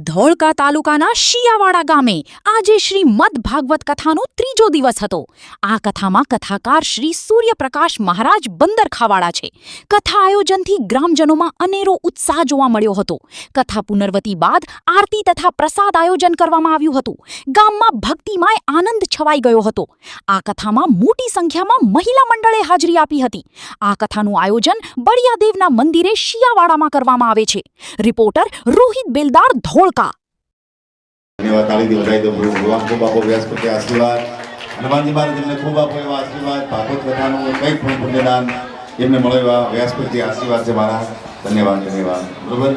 ધોળકા તાલુકાના શિયાવાડા ગામે આજે શ્રીમદ ભાગવત કથાનો ત્રીજો દિવસ હતો। આ કથામાં કથાકાર શ્રી સૂર્યપ્રકાશ મહારાજ બંદરખાવાળા છે। કથા આયોજનથી ગ્રામજનોમાં અનેરો ઉત્સાહ જોવા મળ્યો હતો। કથા પુનર્વતી બાદ આરતી તથા પ્રસાદ આયોજન કરવામાં આવ્યું હતું। ગામમાં ભક્તિમય આનંદ છવાઈ ગયો હતો। આ કથામાં મોટી સંખ્યામાં મહિલા મંડળે હાજરી આપી હતી। આ કથાનું આયોજન બળિયાદેવના મંદિરે શિયાવાડામાં કરવામાં આવે છે। રિપોર્ટર રોહિત બેલદાર, ધોળકા। ધન્યવાદ, તાળીથી વધાવી દો। ભગવાન ખૂબ આપો વ્યાસપતિ આશીર્વાદ, હનુમાનજી મહારાજ એમને ખૂબ આપો એવા આશીર્વાદ, ભાગવત કથાનું કંઈક પણ પુણ્યદાન એમને મળે એવા વ્યાસપતિ આશીર્વાદ છે મારા। ધન્યવાદ, ધન્યવાદ। બરોબર।